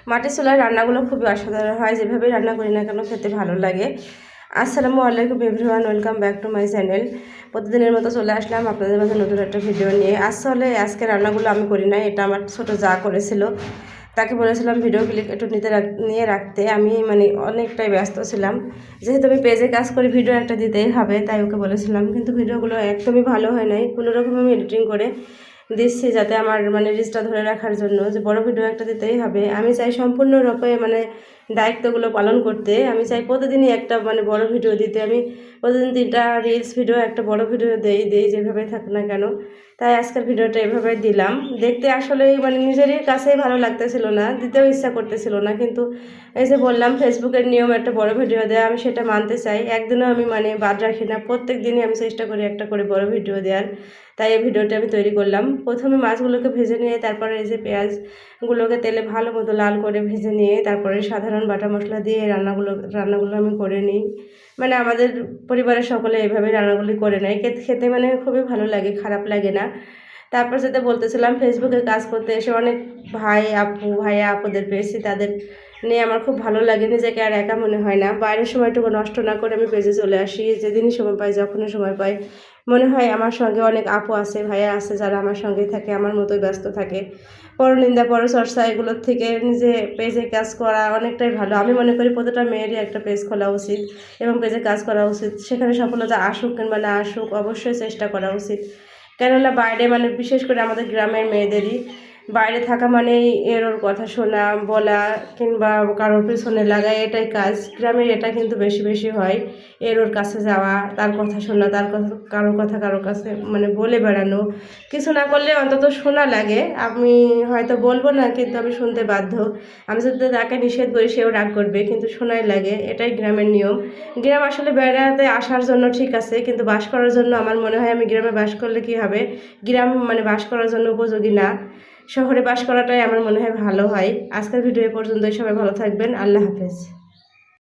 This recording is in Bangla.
মাটির চুলার রান্নাগুলো খুবই অসাধারণ হয়, যেভাবে রান্না করি না কেন খেতে ভালো লাগে। আসসালামু আলাইকুম everyone, welcome back to my channel. প্রতিদিনের মতো চলে আসলাম আপনাদের মাঝে নতুন একটা ভিডিও নিয়ে। আসলে আজকে রান্নাগুলো আমি করি নাই, এটা আমার ছোটো যা করেছিল। তাকে বলেছিলাম ভিডিও ক্লিপ একটু নিয়ে রাখতে। আমি অনেকটাই ব্যস্ত ছিলাম, যেহেতু আমি পেজে কাজ করি ভিডিও একটা দিতেই হবে, তাই ওকে বলেছিলাম। কিন্তু ভিডিওগুলো একদমই ভালো হয় নাই, কোনোরকম আমি এডিটিং করে দিচ্ছি যাতে আমার রিচটা ধরে রাখার জন্য, যে বড় ভিডিও একটা দিতেই হবে। আমি চাই সম্পূর্ণরূপে দায়িত্বগুলো পালন করতে। আমি চাই প্রতিদিনই একটা বড় ভিডিও দিতে। আমি প্রতিদিন 3টা রিলস ভিডিও, একটা বড় ভিডিও দেই যেভাবে থাক না কেন। তাই আজকের ভিডিওটা এভাবে দিলাম। দেখতে আসলেই নিজেরই কাছেই ভালো লাগতেছিল না, দিতেও ইচ্ছা করতেছিল না। কিন্তু এই যে বললাম, ফেসবুকের নিয়ম একটা বড় ভিডিও দেওয়া, আমি সেটা মানতে চাই। একদিনও আমি বাদ রাখি না, প্রত্যেক দিনই আমি চেষ্টা করি একটা করে বড় ভিডিও দেওয়ার। তাই এই ভিডিওটা আমি তৈরি করলাম। প্রথমে মাছগুলোকে ভেজে নিয়ে তারপরে এই যে পেঁয়াজগুলোকে তেলে ভালো মতো লাল করে ভেজে নিয়ে তারপরে সাধারণ বাটা মশলা দিয়ে রান্নাগুলো আমি করে নিই। আমাদের পরিবারের সকলে এইভাবে রান্নাগুলি করে নেয়, খেতে খুবই ভালো লাগে, খারাপ লাগে না। তারপর যেটা বলতেছিলাম, ফেসবুকে কাজ করতে এসে অনেক ভাইয়া আপুদের পেয়েছি, তাদের নিয়ে আমার খুব ভালো লাগে। নিজেকে আর একা মনে হয় না। বাইরের সময়টুকু নষ্ট না করে আমি পেজে চলে আসি, যেদিনই সময় পাই, যখনই সময় পাই। মনে হয় আমার সঙ্গে অনেক আপু আছে, ভাইয়া আছে, যারা আমার সঙ্গেই থাকে, আমার মতোই ব্যস্ত থাকে। পরনিন্দা পরচর্চা এগুলোর থেকে নিজে পেজে কাজ করা অনেকটাই ভালো। আমি মনে করি প্রতিটা মেয়েরই একটা পেজ খোলা উচিত এবং পেজে কাজ করা উচিত। সেখানে সফলতা আসুক কিংবা না আসুক, অবশ্যই চেষ্টা করা উচিত। কেননা বাইরে বিশেষ করে আমাদের গ্রামের মেয়েদেরই বাইরে থাকা এর ওর কথা শোনা, বলা কিংবা কারোর পিছনে লাগা, এটাই কাজ। গ্রামের এটা কিন্তু বেশি বেশি হয়। এর ওর কাছে যাওয়া, তার কথা শোনা, তার কথা কারোর কাছে বলে বেড়ানো। কিছু না করলে অন্তত শোনা লাগে। আমি হয়তো বলবো না, কিন্তু আমি শুনতে বাধ্য। আমি যদি তাকে নিষেধ করি, সেও রাগ করবে, কিন্তু শোনাই লাগে। এটাই গ্রামের নিয়ম। গ্রাম আসলে বেড়াতে আসার জন্য ঠিক আছে, কিন্তু বাস করার জন্য আমার মনে হয় আমি গ্রামে বাস করলে কি হবে, গ্রাম বাস করার জন্য উপযোগী না। শহরে বাস করাটাই আমার মনে হয় ভালো হয়। আজকের ভিডিও এ পর্যন্তই। সবাই ভালো থাকবেন। আল্লাহ হাফেজ।